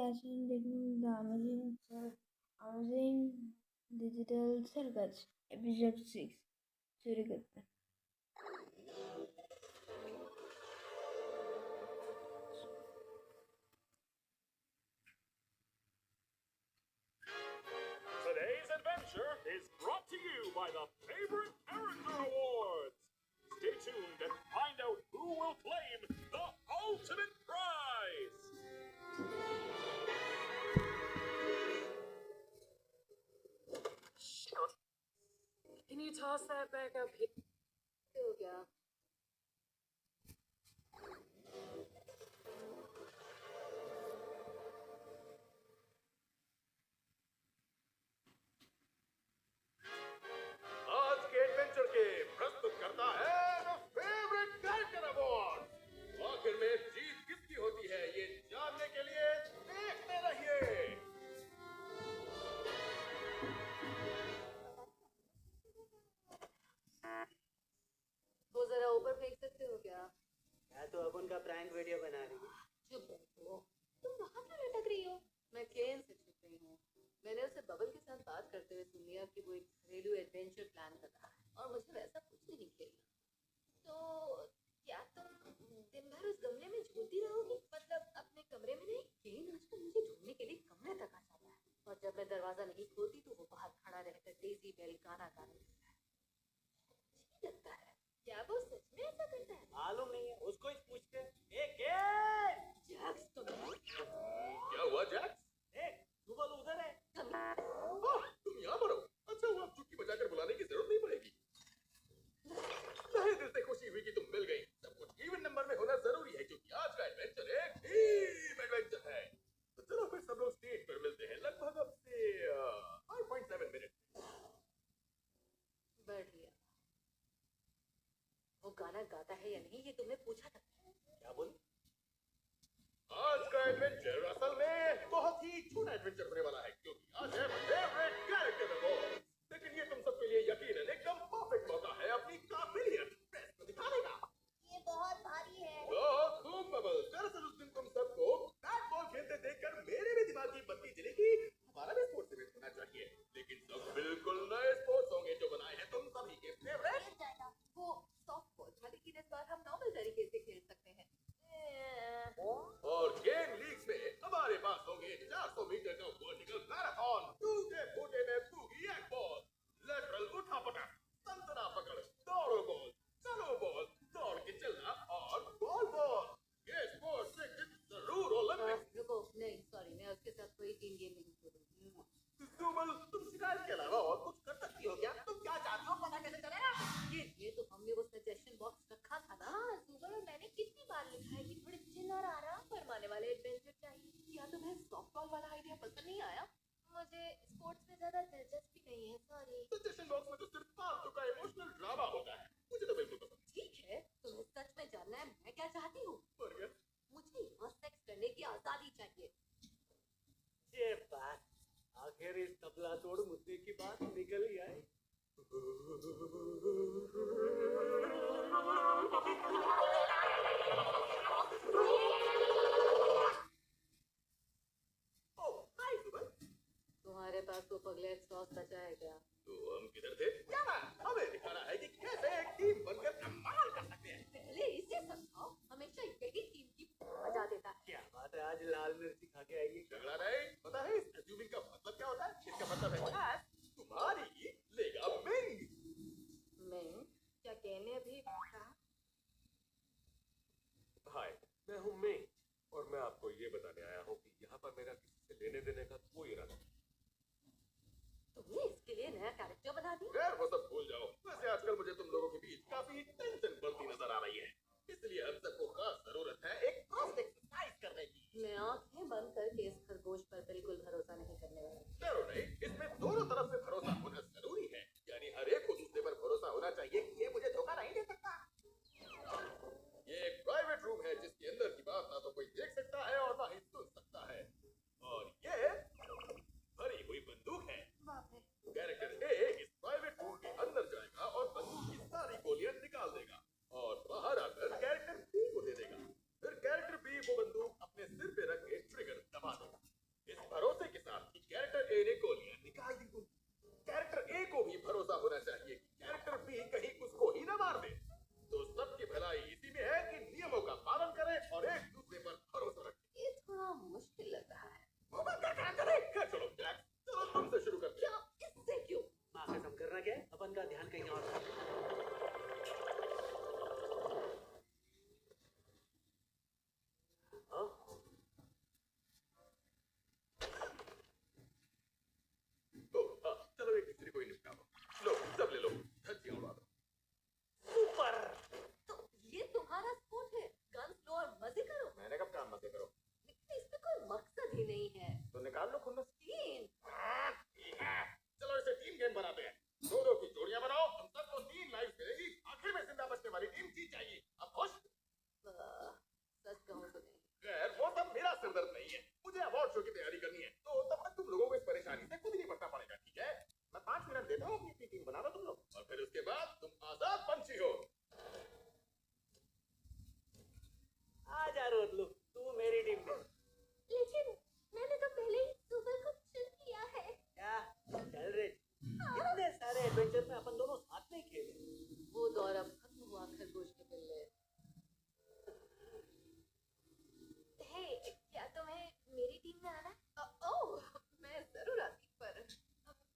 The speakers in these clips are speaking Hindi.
Fashion Technique, the Amazing Digital Circus, Episode 6. शुरू करते हैं। Today's adventure is brought to you by the Favorite Character Awards. Stay tuned and find out who will claim the ultimate prize. Can you toss that back up here? हो गया? आज के एडवेंचर के प्रस्तुत करता है द फेवरेट कैरेक्टर अवार्ड। आखिर में जीत किसकी होती है ये जानने के लिए देखते रहिए। वो जरा ऊपर फेंक सकते हो क्या? या तो अपन का प्रैंक वीडियो बना रही है। चुप बैठो। तुम वहाँ क्यों लटक रही हो? मैं केन से छुप रही हूँ। मैंने उसे बबल के साथ बात करते हुए सुन लिया कि वो एक घरेलू एडवेंचर प्लान कर रहा है और मुझे वैसा कुछ नहीं खेलना। तो क्या तुम दिन भर उस गमले में झूलती रहोगी? मतलब अपने कमरे में नहीं? केन आजकल मुझे ढूंढने के लिए कमरे तक आ जाता है और जब मैं दरवाजा नहीं खोलती तो वो बाहर खड़ा रहकर डेजी बेल गाना गाने लगता है। ठीक लगता है। क्या वो सच में ऐसा करता है? मालूम नहीं है, उसको ही पूछते हैं। जैक्स तुम क्या हुआ जैक्स? देख, सुबह उधर है। तुम यहाँ पर हो? अच्छा हुआ, चुटकी बजाकर बुलाने की जरूरत नहीं पड़ेगी। तहे दिल से खुशी हुई कि तुम मिल गई। सब कुछ इवन नंबर में होना जरूरी है क्योंकि आज का एडवेंचर एक टीम एडवेंचर है। तो चलो फिर सब लोग स्टेज पर मिलते हैं लगभग अब से 5.7 मिनट। बढ़िया। वो गाना गाता है या नहीं ये तुमने पूछा था? क्या बोल? आज का एडवेंचर असल में बहुत ही छोटा एडवेंचर होने वाला है क्योंकि आज है फेवरेट कैरेक्टर अवार्ड। लेकिन ये तुम सबके लिए यकीनन एकदम परफेक्ट मौका है अपनी काबिलियत प्रेस को दिखाने का। ये बहुत भारी है। बहुत खूब बबल। दरअसल उस दिन तुम सबको बैट बॉल खेलते देखकर मेरे भी दिमाग की बत्ती जली कि हमारा भी स्पोर्ट्स इवेंट होना चाहिए। लेकिन सब बिल्कुल नए स्पोर्ट्स होंगे जो बनाए हैं तुम सभी के फेवरेट। गिर जाएगा। वो सॉफ्टबॉल था लेकिन इस बार हम नॉर्मल तरीके से खेल सकते हैं। और गेम लीग्स में हमारे पास होंगे 400 मीटर का वर्टिकल मैराथन, टूटे फूटे में बूगी एक बॉल, लेटरल उठा पटक, संतरा पकड़, दौड़ो बॉल, चलो बॉल, दौड़ के चलना और बॉल बॉल। ये स्पोर्ट्स एक जरूर ओलंपिक्स। रुको, नहीं सॉरी, मैं उसके साथ कोई टीम गेम नहीं खेलूंगी। सुमन, तुम शिकायत के अलावा और कुछ कर सकती हो क्या? तुम क्या चाहती हो पता कैसे चलेगा? ये तो हमने वो सजेशन बॉक्स रखा था ना। सुबह में मैंने कितनी बार लिखा है कि थोड़े चिल और आराम फरमाने वाले एडवेंचर चाहिए। क्या तुम्हें सॉफ्टबॉल वाला आइडिया पसंद नहीं आया? मुझे स्पोर्ट्स में ज्यादा दिलचस्पी नहीं है, सॉरी। सजेशन बॉक्स में तो सिर्फ फालतू का इमोशनल ड्रामा होता है। मुझे तो बिल्कुल पसंद ठीक है, तुम्हें सच में जानना है मैं क्या चाहती हूँ? नहीं है। मुझे यहाँ सेक्स करने की आजादी चाहिए। ये बात आखिर इस तबला तोड़ मुद्दे की बात निकल ही आई। ओह, हाय सुमन। तुम्हारे पास वो पगलेट सॉस बचा है क्या? तो हम किधर थे? क्या ना, हमें दिखाना है कि कैसे एक टीम बनकर कमाल कर सकते हैं। पहले इसे समझाओ, हमेशा यही टीम की मजा देता है। क्या बात है, आज लाल मिर्ची खा के आइए। झगड़ा नहीं, पता है इस assuming का मतलब क्या होता है? इसका मतलब है class तुम्हारी लेगा मिंग। मैं क्या कहने अभी कहा? हाय, मैं हूँ मे और मैं आपको ये बताने आया हूँ कि यहाँ पर मेरा किसी से लेने देने का कोई इरादा नहीं। तुमने इसके लिए नया कैरेक्टर बना दिया? खैर वो सब भूल जाओ। वैसे आजकल मुझे तुम लोगों के बीच काफी टेंशन बढ़ती नजर आ रही है, इसलिए हम सबको खास जरूरत है एक क्रॉस एक्सरसाइज करने की। मैं आंखें बंद करके इस खरगोश पर बिल्कुल भरोसा नहीं करने वाली। डरो नहीं, इसमें दोनों तरफ से भरोसा होना जरूरी है। यानी हर एक को दूसरे पर भरोसा होना चाहिए कि ये मुझे धोखा नहीं दे सकता। ये एक प्राइवेट रूम है जिसके अंदर की बात ना तो कोई देख सकता है और ना ही सुन सकता है। और ये भरी हुई बंदूक है। बाप रे। कैरेक्टर ए इस प्राइवेट रूम के अंदर जाएगा और बंदूक की सारी गोलियां निकाल देगा और बाहर आकर कैरेक्टर बी को दे देगा। फिर कैरेक्टर बी वो बंदूक अपने सिर पे रख के मुझे अवार्ड शो की तैयारी करनी है, तो तब तक तुम लोगों को इस परेशानी से खुद ही निपटना पड़ेगा, ठीक है? मैं 5 मिनट देता हूँ, अपनी टीम बना लो तुम लोग, और फिर उसके बाद तुम आजाद पंछी हो। आजा रोदलू, तू मेरी टीम में। लेकिन मैंने तो पहले ही सुबह को चुन लिया है। क्या चल रे, इतने सारे एडवेंचर में अपन दोनों साथ में खेले। वो दौर अब खत्म हुआ खरगोश के पिल्ले। हे, क्या तुम्हें मेरी टीम में आना? ओह, मैं जरूर आती, पर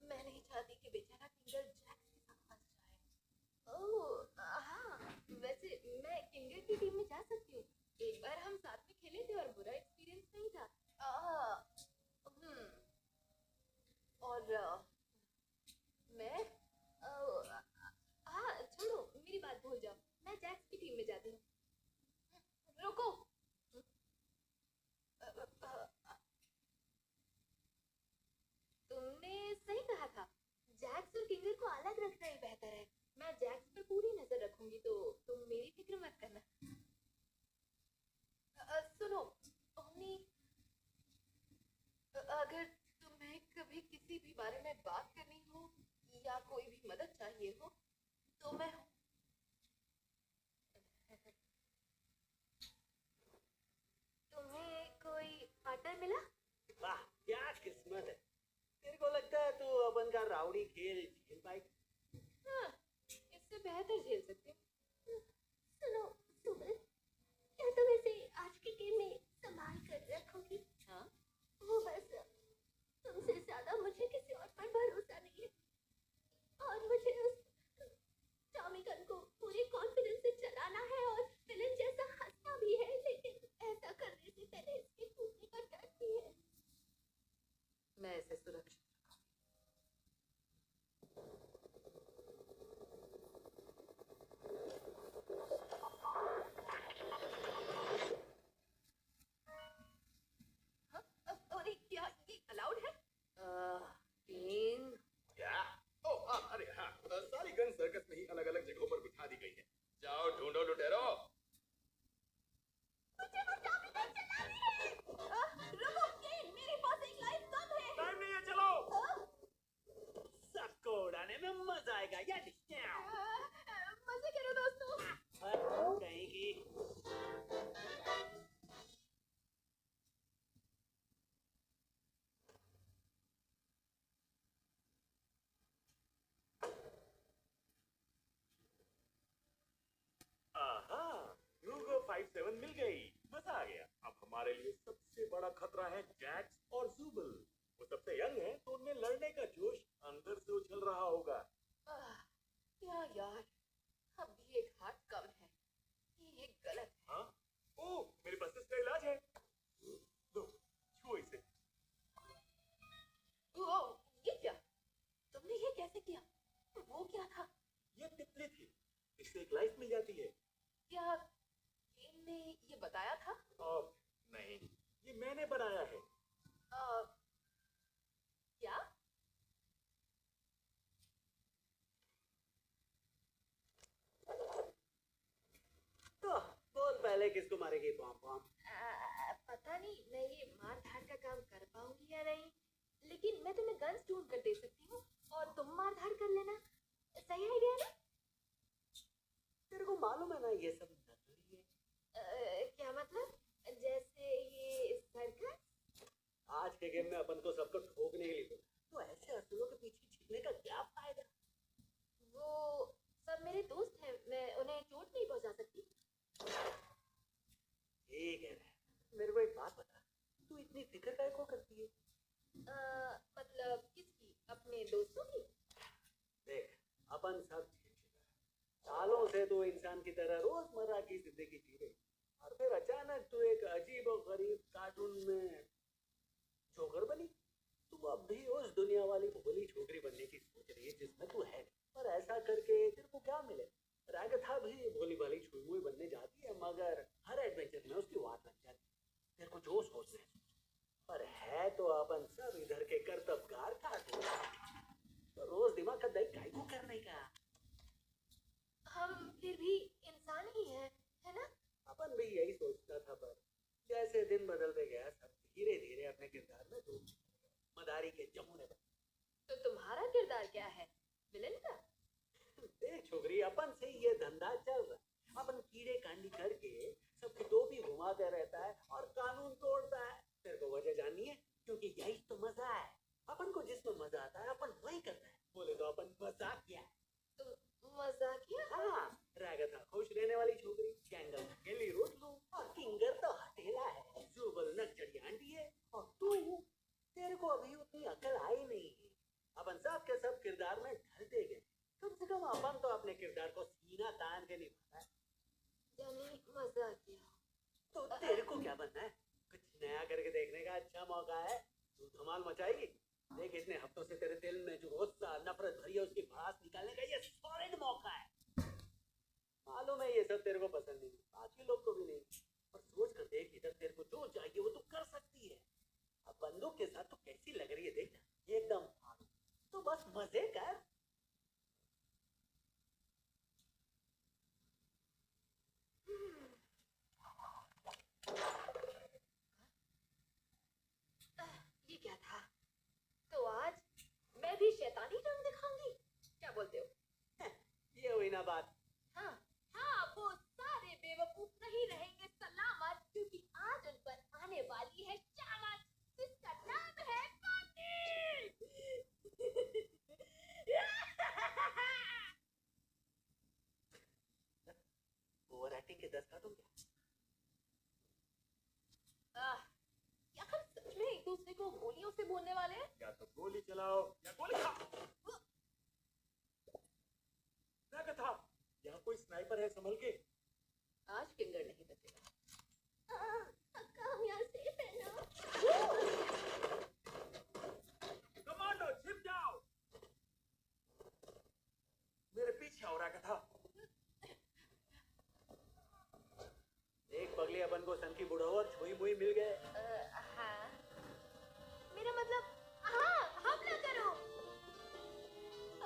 मैं नहीं चाहती कि बेचारा किंगर जैक्स के साथ फंस जाए। ओह, हाँ, वैसे मैं किंगर की टीम में जा सकती हूँ। एक बार हम साथ में खेले थे और बुरा एक्सपीरियंस नहीं था। और मैं हाँ, छोड़ो, मेरी बात भूल जाओ। मैं जैक्स की टीम में जाती हूँ। रुको। तुमने सही कहा था। जैक्स और किंगर को अलग रखना ही बेहतर है। मैं जैक्स पर पूरी नजर रखूंगी, तो तुम मेरी फिक्र मत करना। सुनो, ओमनी, अगर तुम्हें कभी किसी भी बारे में बात करनी हो या कोई भी मदद चाहिए हो, तो मैं हूँ। तुम्हें कोई पार्टनर मिला? वाह, क्या किस्मत है। तेरे को लगता है तू अपन का राउडी खेल खेल पाएगी? हाँ, इससे बेहतर झेल सकती हूँ। सुनो सुबह, क्या तुम इसे आज की गेम में संभाल कर रखोगी? हाँ, वो बस तुमसे ज्यादा मुझे किसी और पर भरोसा नहीं है, और मुझे उस टॉमी गन को पूरी कॉन्फिडेंस से चलाना है और विलन जैसा हंसना भी है, लेकिन ऐसा करने से पहले इसके टूटने का डर भी है। मैं इसे सुरक्षित अरे क्या ये अलाउड है? 3 क्या? ओह हाँ, अरे हाँ, सारी गन सर्कस में ही अलग-अलग जगहों पर बिठा दी गई है। जाओ ढूंढो लुटेरो। मुझे वो टॉमी गन चलानी है। रुको केन, मेरे पास एक लाइफ गन है। टाइम नहीं है, चलो। सबको उड़ाने में मजा आएगा। या मजे करो दोस्तों। कहीं की आहा, यूगो 57 मिल गई। मजा आ गया। अब हमारे लिए सबसे बड़ा खतरा है जैक्स और जूबल। वो सबसे यंग है, तो उनमें लड़ने का जोश अंदर से उछल रहा होगा। क्या यार, अब भी एक हाथ कम है। ये गलत है। हाँ? ओह, मेरे पास इसका इलाज है। लो, छुओ इसे। ओह, ये क्या? तुमने ये कैसे किया? वो क्या था? ये तितली थी। इससे एक लाइफ मिल जाती है। क्या केन ने ये बताया था? और नहीं, ये मैंने बनाया है। क्या? तो बोल पहले किसको मारेगी पॉम पॉम? पता नहीं मैं ये मार धाड़ का काम कर पाऊंगी या नहीं, लेकिन मैं तुम्हें गन्स ढूंढ कर दे सकती हूँ और तुम मार धाड़ कर लेना। सही आइडिया ना? तेरे को मालूम है ना ये सब नकली है। क्या मतलब? जैसे ये सर्कस? आज के गेम में अपन को सबको ठोकने के लिए तो ऐसे असुरों के पीछे छिपने का क्या फायदा? वो सब मेरे दोस्त हैं, मैं उन्हें चोट नहीं पहुंचा सकती। ठीक है, मेरे को एक बात बता, तू इतनी फिक्र काहे को करती है? मतलब किसकी? अपने दोस्तों की? देख, अपन सब सालों से तो इंसान की तरह रोजमर्रा की जिंदगी जी रही, और फिर अचानक तू एक अजीब और गरीब कार्टून में जोकर बनी। तू अब भी उस दुनिया वाली भोली छोकरी बनने की सोच रही है जिसमें तू है, पर ऐसा करके तेरे को क्या मिले? रागथा भी भोली भाली छुई मुई बनने जाती है, मगर हर एडवेंचर में उसकी वाट लग जाती है। तेरे को जो सोचना है, पर है तो अपन सब इधर के कर्तव्यगार कार्टून, तो रोज दिमाग का दही काहे को करने का? हम फिर भी इंसान ही हैं, है ना? अपन भी यही सोचता था, पर जैसे दिन बदलते गया सब धीरे धीरे अपने किरदार में डूब चुका है। मदारी के जमुने पर। तो तुम्हारा किरदार क्या है, विलन का? देख छोकरी, अपन से ये धंधा चल रहा है। अपन कीड़े कांडी करके सबको टोपी घुमाते रहता है और कानून तोड़ता है। तेरे को वजह जाननी है? क्योंकि यही तो मजा है। अपन को जिसमें मजा आता है अपन वही करता है। बोले तो अपन मजाकिया है। तो मजाकिया? हाँ, रागत खुश रहने वाली छोकरी, कैंगल अकेली रोट लूं और किंगर तो हटेला है, जुबल नकचड़ी आंटी है और तू, तेरे को अभी उतनी अकल आई नहीं है। अपन सब के सब किरदार में ढलते गए। कम से कम अपन तो अपने किरदार को सीना तान के निभाता है। यानी मजाकिया। तो तेरे को क्या बनना है? कुछ नया करके देखने का अच्छा मौका है। तू धमाल मचाएगी। देख, इतने हफ्तों से तेरे दिल में जो गुस्सा नफरत भरी है उसकी भड़ास निकालने का ये सॉलिड मौका है। मालूम है ये सब तेरे को पसंद नहीं, बाकी लोग को भी नहीं, पर सोच कर देख, इधर तेरे को जो चाहिए वो तू कर सकती है। अब बंदूक के साथ तो कैसी लग रही है देख ना, एकदम फाड़। तो बस मजे कर। ये क्या था? तो आज मैं भी शैतानी रंग दिखाऊंगी, क्या बोलते हो? ये हुई ना बात। हाँ हाँ, वो सारे बेवकूफ नहीं रहेंगे सलामत, क्योंकि आज उन पर आने वाली है शामत, जिसका नाम है पार्टी। ओवर एक्टिंग के 10 काटूं क्या? क्या हम सच में एक दूसरे को गोलियों से बोलने वाले हैं? या तो गोली चलाओ या गोली खाओ। क्या था? यहाँ कोई स्नाइपर है, संभल के। आज किंगर नहीं बचेगा। अक्का, हम यहाँ सेफ है ना? कमांडो छिप जाओ। मेरे पीछे हो रहा था। एक पगली, अपन को सन की बुढ़ावा छुई मुई मिल गए। हाँ, मेरा मतलब, हाँ, हमला करो।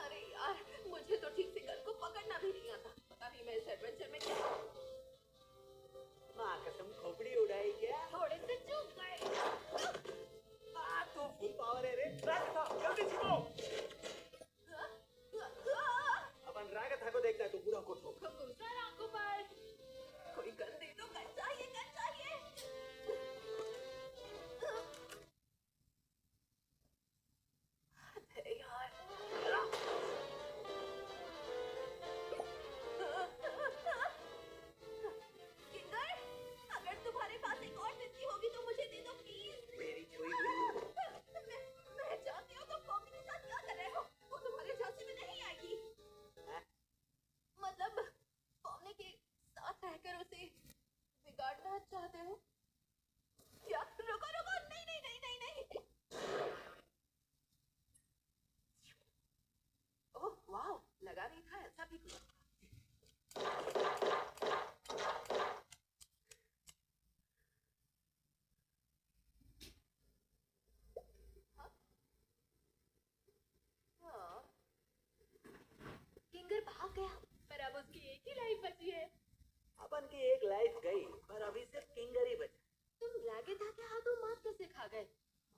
अरे यार, मुझे तो ठीक से गन को पकड़ना भी नहीं आता। पता नहीं मैं इस एडवेंचर में क्या। माँ कसम, खोपड़ी उड़ाई क्या? थोड़े से चूक गए। तो फुल पावर है रे। रागथा, जल्दी छिपो। अपन रागथा को देखता है तो बुरा को ठोक। गुस्सा आंखों पर। कोई गन दे दो, गन चाहिए, गन चाहिए। अरे यार। किंगर, अगर तुम्हारे पास एक और तितली होगी तो मुझे दे दो प्लीज। मेरी छुई हुई। मैं जानती हूँ तुम पॉपी के साथ क्या कर रहे हो। वो तुम्हारे झांसे में नहीं आएगी। हैं? मतलब पौने के साथ रहकर उसे बिगाड़ना चाहते हो क्या? रुको रुको, नहीं नहीं नहीं नहीं नहीं। ओह वाह, लगा नहीं था ऐसा भी कुछ। हाँ, किंगर भाग गया, पर अब उसकी एक ही लाइफ बची है। अपन की एक लाइफ गई, पर अभी सिर्फ किंगर ही बचा। तुम रागे था क्या? हाथों मार कैसे खा गए?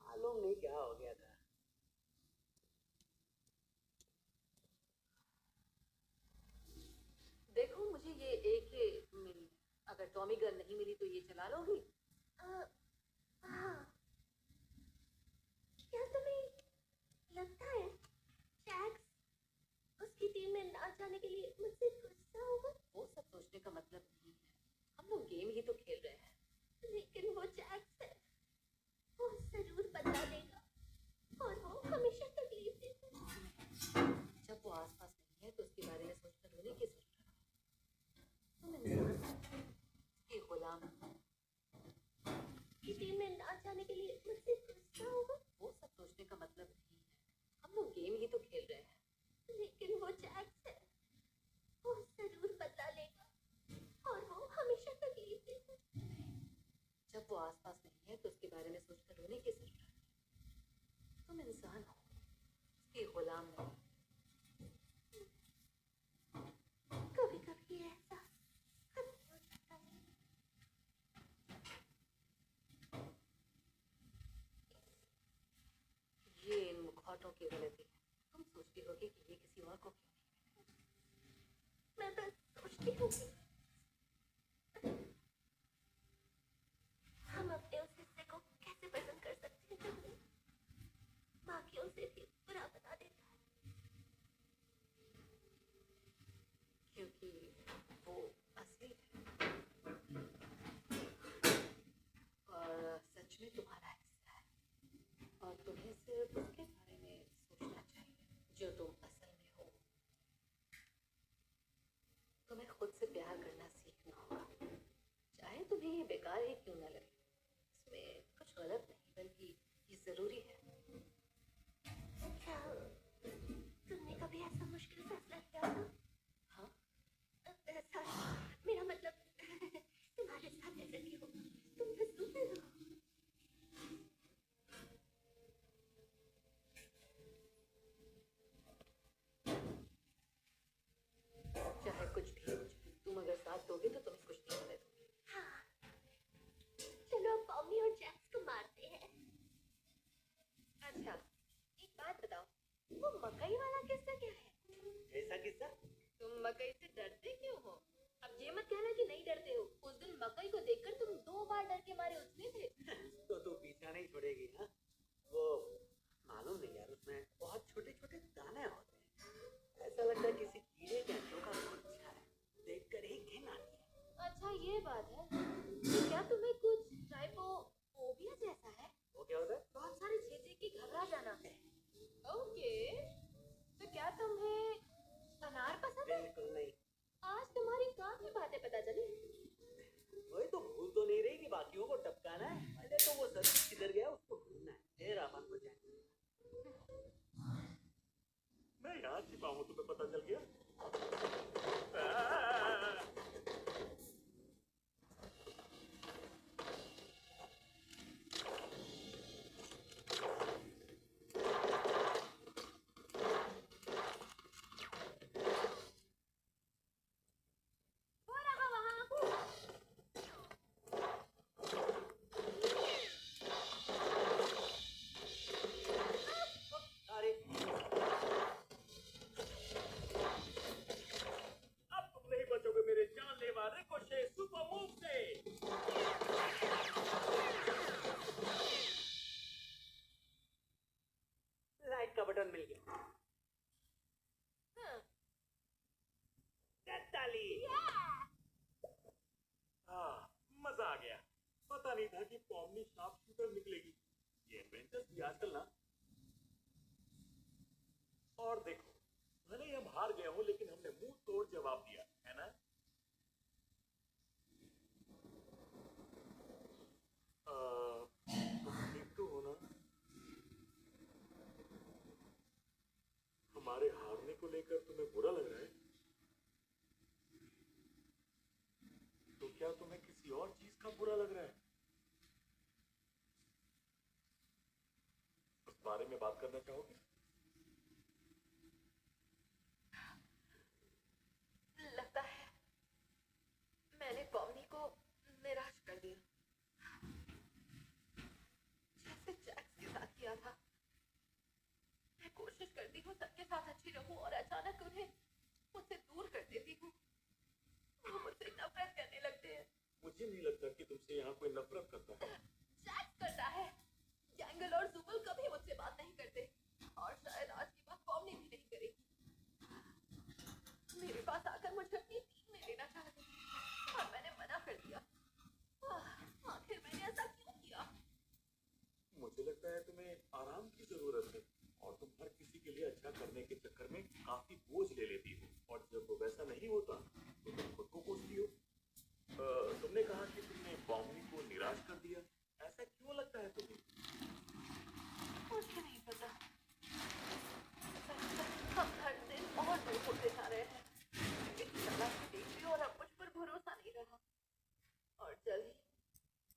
मालूम नहीं क्या हो गया था। देखो, मुझे ये AK मिली। अगर टॉमी गन नहीं मिली तो ये चला लोगी? हाँ, क्या तुम्हें लगता है जैक्स उसकी टीम में ना जाने के लिए मुझसे गुस्सा होगा? वो सब सोचने का मतलब नहीं है। हम लोग गेम ही तो खेल रहे हैं। लेकिन वो जैक्स है, वो जरूर बदला देगा और वो हमेशा तकलीफ देता है। जब वो आसपास नहीं है तो उसके बारे में सोचकर रोने की सोच रहा है। तुम इंसान के गुलाम हो। की टीम में ना जाने के लिए मुझसे गुस्सा होगा? वो सब सोचने का मतलब नहीं है। हम लोग गेम ही तो खेल रहे हैं। लेकिन वो जैक्स है, वो जरूर बदला लेगा और वो हमेशा तकलीफ देगा है। जब वो आसपास बहुतों की गलती है। तुम सोचती होगी कि ये किसी और को क्यों नहीं। मैं बस सोचती हूँ कि हम अपने उस हिस्से को कैसे पसंद कर सकते हैं जो हमें बाकियों से भी बुरा बता देता है। क्योंकि वो असली है और सच में तुम्हारा हिस्सा है, और तुम्हें सिर्फ उसके बारे में सोचना चाहिए जो तुम असल में हो। तुम्हें खुद से प्यार करना सीखना होगा, चाहे तुम्हें ये बेकार ही क्यों न लगे। इसमें कुछ गलत नहीं, बल्कि ये जरूरी है। क्या तुमने कभी ऐसा मुश्किल फैसला किया था? हाँ, सॉरी, मेरा मतलब तुम्हारे साथ ऐसा क्यों? तुम फंसूते हो। चाहे कुछ भी हो जाए, तुम अगर साथ दोगे तो तुम्हें कुछ नहीं होने दूंगी। हाँ, चलो अब पॉमी और जैक्स को मारते हैं। अच्छा, एक बात बताओ, वो मकई वाला किस्सा क्या है? ऐसा किस्सा? तुम मकई से डरते क्यों हो? अब ये मत कहना कि नहीं डरते हो। उस दिन मकई को देखकर तुम 2 बार डर के मारे उछले थे। तो तू पीछा नहीं छोड़ेगी हाँ? वो मालूम नहीं यार, उसमें बहुत छोटे छोटे दाने होते हैं। ऐसा लगता है किसी कीड़े के अंडों का गुच्छा है। देखकर ही घिन आती है। अच्छा, ये बात है। तो क्या तुम्हें कुछ ट्राइपोफोबिया जैसा है? वो क्या होता है? बहुत सारे छेचे की घबरा जाना। ओके, तो क्या तुम्हें अनार पसंद है? बिल्कुल नहीं। आज तुम्हारी काफी बातें पता चली। वही तो भूल तो नहीं रही कि बाकियों को टपकाना है। पहले तो वो सर किधर गया उसको ढूंढना है, फिर अपन को जाएंगे। मैं यहाँ छिपा हूँ, तुम्हें पता चल गया? वो रहा वहाँ। अरे अब तुम नहीं बचोगे मेरे जानलेवा रिकोशे सुपर मूव से। लाइट का बटन मिल गया। हाँ, ताली। हाँ, मजा आ गया। पता नहीं था कि पॉमनी शार्प शूटर निकलेगी। ये एडवेंचर्स भी आजकल ना। और देखो, भले ही हम हार गए हो, लेकिन हमने मुंह तोड़ जवाब दिया है ना? तुम ठीक तो हो ना? हमारे हारने को लेकर तुम्हें बुरा लग रहा है? तो क्या तुम्हें किसी और चीज का बुरा लग रहा है? उस बारे में बात करना चाहोगे? लगता है मैंने पॉमी को निराश कर दिया, जैसे जैक्स के साथ किया था। मैं कोशिश करती हूँ सबके साथ अच्छी रहूं और अचानक उन्हें मुझसे दूर कर देती हूँ। वो मुझसे नफरत करने लगते हैं। मुझे नहीं लगता कि तुमसे यहाँ कोई नफरत करता है। जैक्स करता है। जैंगल और जुबल कभी मुझसे बात नहीं करते, और शायद आज की बात पॉमी भी नहीं करेगी। मेरे पास आकर मुझे अपनी टीम में लेना चाहते थे, और मैंने मना कर दिया। आखिर मैंने ऐसा क्यों किया? मुझे लगता है तुम्हें आराम की जरूरत है, और तुम हर किसी के लिए अच्छा करने के चक्कर में काफी बोझ ले लेती हो, और जब वो वैसा नहीं होता तो तुम खुद को कोसती हो। तुमने कहा कि तुमने पॉमनी को निराश कर दिया। ऐसा क्यों लगता है तुम्हें? मुझे नहीं पता। हम हर दिन और दूर होते जा रहे हैं। मेरी चालाकी देख ली और अब मुझ पर भरोसा नहीं रहा। और जल्द ही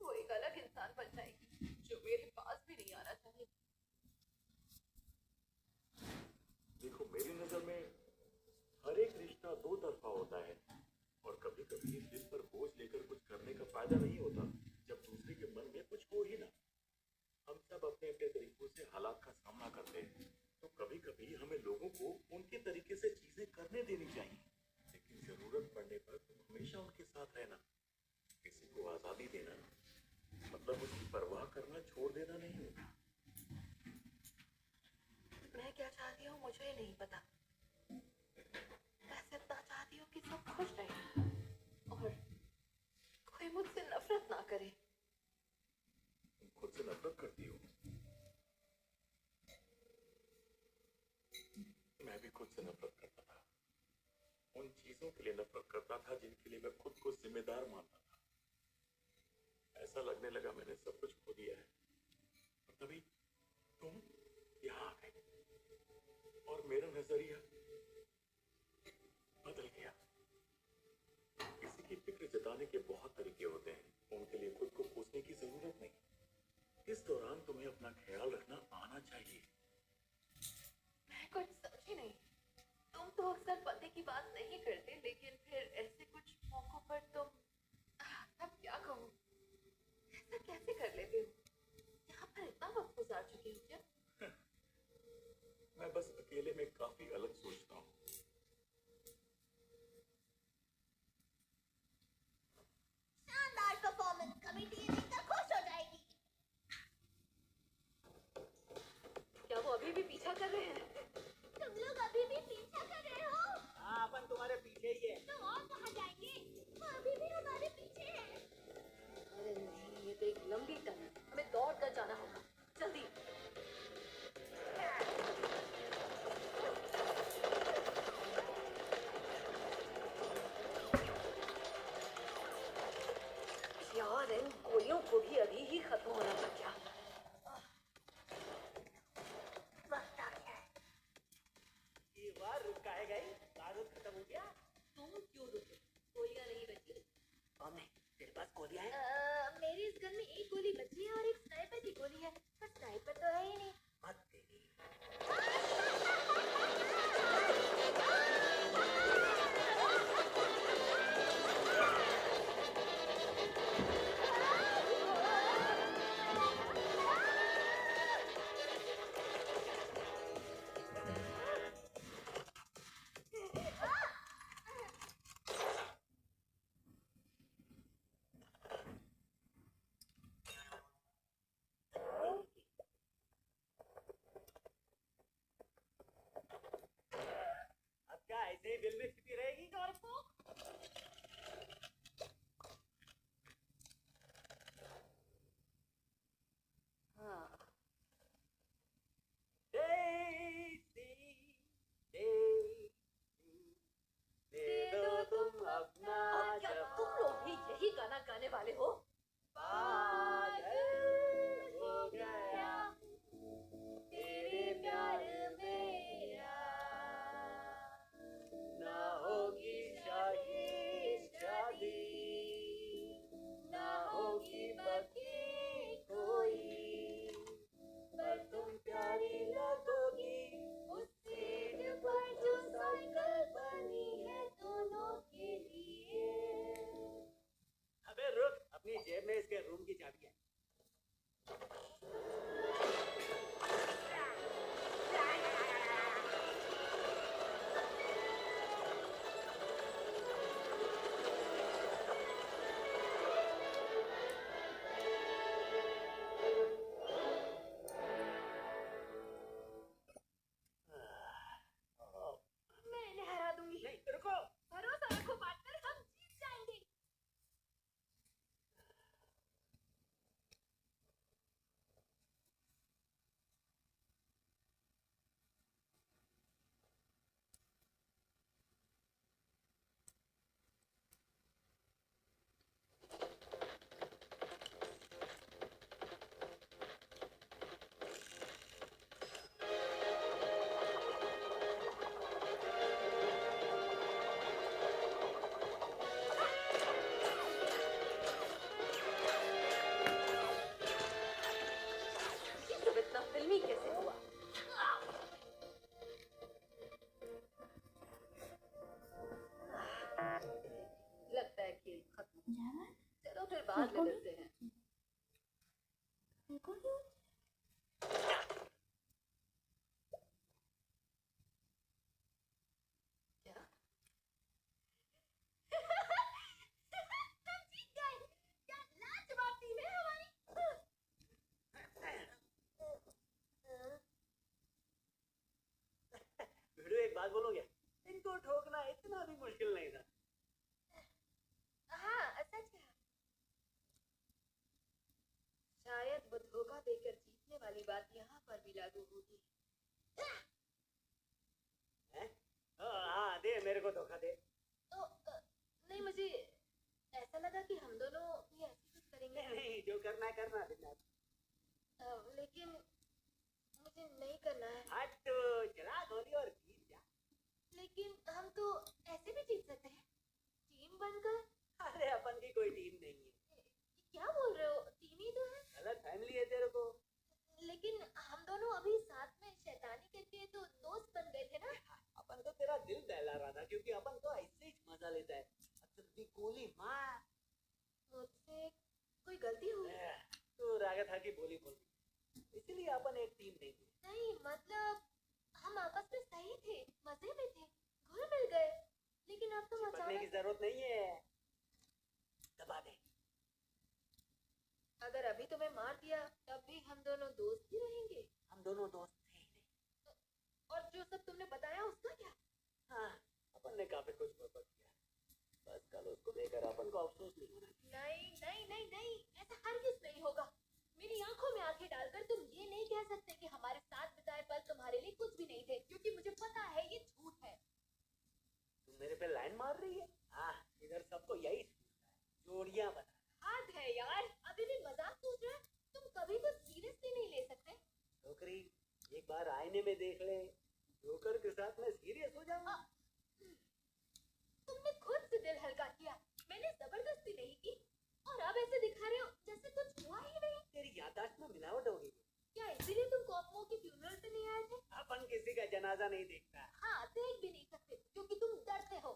वो एक अलग इंसान बन जाएगी, जो मेरे पास भी नहीं आना चाहिए। देखो, मेरी नजर में हर एक रिश्ता दो तरफा होता है, और कभी कभी दिल पर बोझ लेकर कुछ करने का फायदा नहीं होता जब दूसरे के मन में कुछ हो ही ना। हम सब अपने अपने तरीकों से हालात का सामना करते हैं, तो कभी कभी हमें लोगों को उनके तरीके से चीजें करने देनी चाहिए, लेकिन जरूरत पड़ने पर तुम हमेशा उनके साथ रहना। किसी को आजादी देना मतलब उसकी परवाह करना छोड़ देना नहीं होता। मैं क्या चाहती हूँ मुझे ही नहीं पता। बस इतना चाहती हूँ कि सब खुश रहे और कोई मुझसे नफरत ना करे। तुम खुद से नफरत करती हो। मैं भी खुद से नफरत करता था। उन चीजों के लिए नफरत करता था जिनके लिए मैं खुद को जिम्मेदार मानता था। ऐसा लगने लगा मैंने सब कुछ खो दिया है, और तभी तुम यहाँ आ गए और मेरा नजरिया बदल गया। किसी की फिक्र जताने के बहुत तरीके होते हैं, उनके लिए खुद को कोसने की जरूरत नहीं। इस दौरान तुम्हें अपना ख्याल रखना आना चाहिए। मैं कुछ समझी नहीं। तुम तो अक्सर पते की बात नहीं करते, लेकिन फिर ऐसे कुछ मौकों पर तुम अब क्या कहूँ, ऐसा कैसे कर लेते हो? यहाँ पर इतना वक्त गुजार चुकी हूँ क्या? मैं बस अकेले में काफी अलग सोचता हूँ। शानदार परफॉर्मेंस, कमेटी ये देखकर खुश हो जाएगी। क्या वो अभी भी पीछा कर रहे हैं? तुम लोग अभी भी पीछा कर रहे हो? हाँ, अपन तुम्हारे पीछे ही है। तो और कहाँ जाएंगे? वो अभी भी हमारे पीछे है। अरे नहीं, ये तो एक लंबी टर्न है। हमें दौड़ कर जाना होगा। जल्दी। यार, इन गोलियों को भी अभी ही खत्म होना था क्या? वक्त आ गया है। ये बार रुक काहे गई? बारूद खत्म हो गया? तुम क्यों रुके? गोलियां नहीं बची। कौन है? तेरे पास गोलियां हैं? मेरी इस गन में एक गोली बची है और एक स्नाइपर की गोली है, पर स्नाइपर तो है ही नहीं। मत तेरी। पागल हो गया? इनको ठोकना इतना भी मुश्किल नहीं था। हाँ सच कहा। शायद वो धोखा देकर जीतने वाली बात यहाँ पर भी लागू होगी। हैं? हाँ दे मेरे को धोखा दे। तो नहीं, मुझे ऐसा लगा कि हम दोनों भी ऐसे कुछ करेंगे। नहीं जो करना है करना बिंदास। लेकिन मुझे नहीं करना है। हट तो चला गोली और जीत जा। लेकिन हम तो ऐसे भी जीत सकते हैं, टीम बनकर। अरे अपन की कोई टीम नहीं है। क्या बोल रहे हो? टीम ही तो है। गलत फैमिली है तेरे को। लेकिन हम दोनों अभी साथ में शैतानी करके तो दोस्त बन गए थे ना। अपन तो तेरा दिल दहला रहा था क्योंकि अपन तो ऐसे ही मजा लेता है। अच्छा तुझे गोली मार। मुझसे कोई गलती हुई? तू रागा था कि बोली बोल, इसलिए अपन एक टीम नहीं थी। नहीं मतलब हम आपस में सही थे, मजे में थे, घुल मिल गए। लेकिन अब तुम चिपकने की अचानक। जरूरत नहीं है, दबा दे। अगर अभी तुम्हें मार दिया तब भी हम दोनों दोस्त ही रहेंगे। हम दोनों दोस्त थे ही नहीं। और जो सब तुमने बताया उसका क्या? हाँ अपन ने काफी कुछ बर्बाद किया, बस कल उसको लेकर अपन को अफसोस नहीं होना चाहिए। नहीं नहीं नहीं नहीं, ऐसा हरगिज नहीं होगा। मेरी आंखों में आंखें डालकर तुम ये नहीं कह सकते कि हमारे साथ बिताए पल तुम्हारे लिए कुछ भी नहीं थे, क्योंकि मुझे पता है ये झूठ है। तुम मेरे पे लाइन मार रही है? हाँ इधर सबको यही सोचता है, जोड़ियां बना। हद है यार, अभी भी मजाक सोच रहे हो? तुम कभी तो सीरियसली नहीं ले सकते। छोकरी एक बार आईने में देख ले, जोकर के साथ मैं सीरियस हो जाऊंगा। तुमने खुद से दिल हल्का किया, मैंने जबरदस्ती नहीं की। और अब ऐसे दिखा रहे हो जैसे कुछ हुआ ही नहीं। तेरी याददाश्त में मिलावट हो गई। क्या इसीलिए तुम कॉपमो की फ्यूनरल पे नहीं आए थे? अपन किसी का जनाजा नहीं देखता। हाँ, देख भी नहीं सकते क्योंकि तुम डरते हो।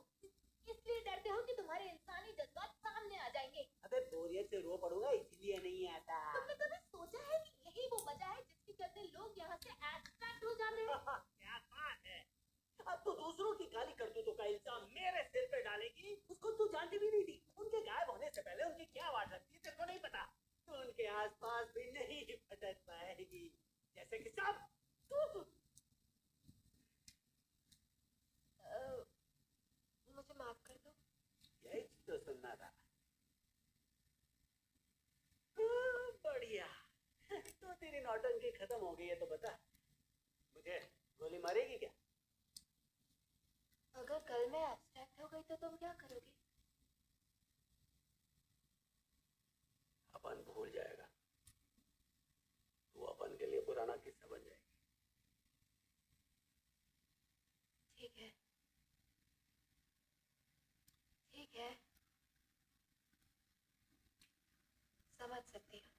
इसलिए डरते हो कि तुम्हारे इंसानी जज्बात सामने आ जाएंगे। अबे बोरियत से रो पड़ूंगा इसलिए नहीं आता। तुमने कभी सोचा है कि यही वो वजह है जिसके चलते लोग यहाँ से एब्स्ट्रैक्ट हो जाते हैं? क्या बात है, अब तो दूसरों की काली करतूतों का इल्जाम मेरे सिर पे डालेगी। उसको तू जानती भी नहीं थी। उनके गायब होने से पहले उनकी क्या वाट लगती है तेरे को नहीं पता। तो उनके आसपास भी नहीं भटक पाएगी, जैसे कि सब तू। मुझे माफ कर दो। यही तो सुनना था। बढ़िया, तो तेरी नौटंकी खत्म हो गई है तो बता, मुझे गोली मारेगी क्या? अगर कल मैं एब्स्ट्रैक्ट हो गई तो तुम क्या करोगे? अपन भूल जाएगा, तू अपन के लिए पुराना किस्सा बन जाएगी। ठीक है, ठीक है, समझ सकती हूँ।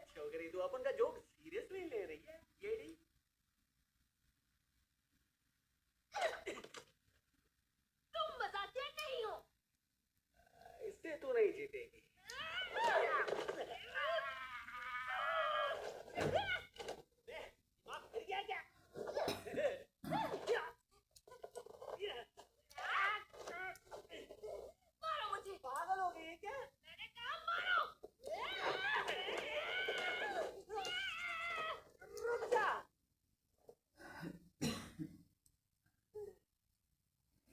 छोकरी तू अपन का जोक सीरियसली ले रही है? येड़ी तुम मजाकिया नहीं हो। इससे तू नहीं जीतेगी। दिमाग फिर गया क्या? मारो मुझे। पागल हो गई है क्या? मैंने कहा मारो। रुक जा।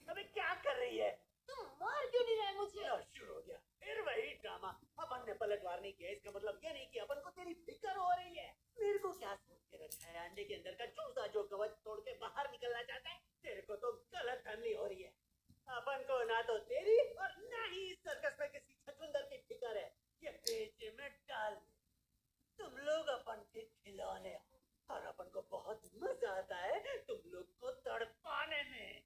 अबे क्या कर रही है? तुम मार क्यों नहीं रहे मुझे? लो, शुरू हो गया फिर वही ड्रामा। अपन ने पलटवार नहीं किया, इसका मतलब ये नहीं कि अपन को तेरी फिक्र हो रही है। मेरे को क्या सोच के रखा है, अंडे के अंदर का चूजा जो कवच तोड़ के बाहर निकलना चाहता है? तेरे को तो गलत फहमी हो रही है। अपन को ना तो तेरी और ना ही इस सर्कस में किसी छछूंदर की फिक्र है। ये पेचे में डाल दे। तुम लोग अपन के खिलौने हो और अपन को बहुत मजा आता है तुम लोग को तड़पाने में।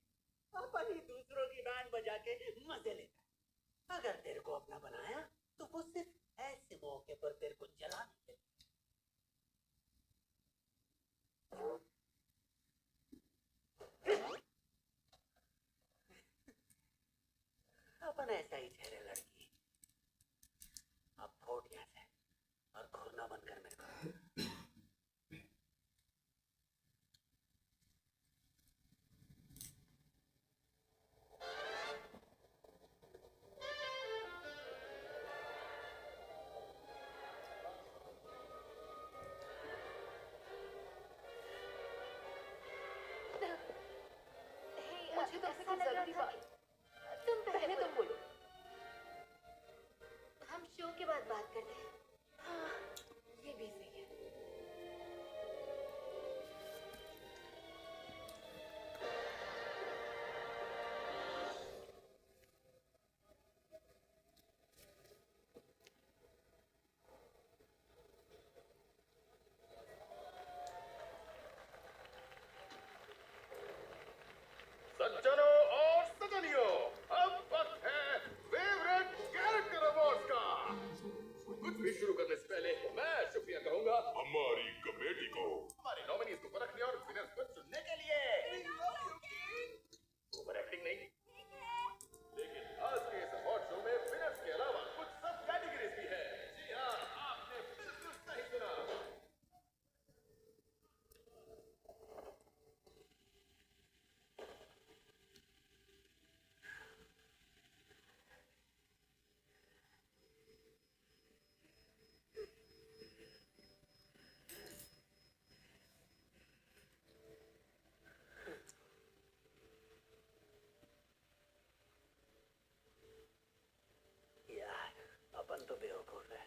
अपन ही दूसरों की बैंड बजा के मजे लेता है। अगर तेरे को अपना बनाया तो वो सिर्फ ऐसे मौके पर तेरे को जलाने के लिए। अपन ऐसा ही ठहरे लड़की। अब फोड़ यहाँ से और घूरना बंद कर मेरे को। के बाद बात करते हैं। हाँ, ये भी सही है। सज्जनों और सजनियों, अब वक्त है फेवरेट कैरेक्टर अवार्ड्स का। कुछ भी शुरू करने से पहले मैं शुक्रिया कहूंगा हमारी कमेटी को, हमारे नॉमिनीज को परखने और विनर्स को चुनने के लिए। ओवर एक्टिंग नहीं, लेकिन आज के इस अवार्ड शो में विनर्स के अलावा कुछ सब कैटेगरीज भी है। जी हाँ, आपने बिल्कुल सही सुना। यार अपन तो बेवकूफ है।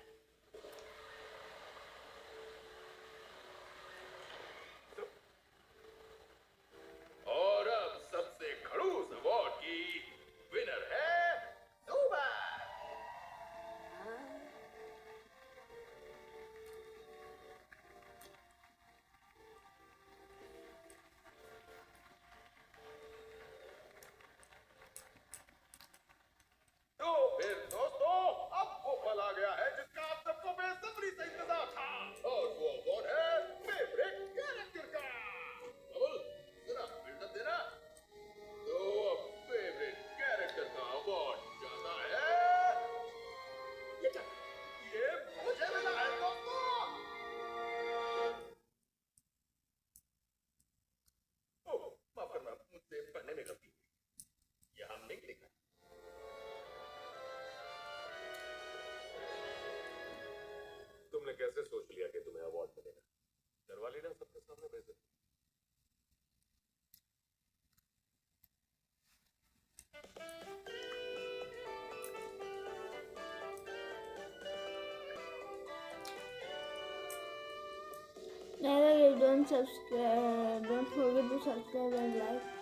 और अब सबसे खड़ूस अवार्ड की विनर है जुबैर। तो फिर दोस्तों, अब वो पल आ गया है जिसका आप सबको बेसब्री से इंतजार था, और वो अवार्ड है फेवरेट कैरेक्टर का। अबुल, जरा बिल्डअप देना। तो अब फेवरेट कैरेक्टर का अवार्ड जाता है, ये मुझे मिला है दोस्तों। ओह, माफ करना, मुझसे पढ़ने में गलती हुई। यहाँ हमने लिखा है। तुमने कैसे सोच लिया कि तुम्हें अवार्ड मिलेगा? डरवा लेना सबके सामने बेइज्जती। Never don't subscribe. Don't forget to subscribe and like.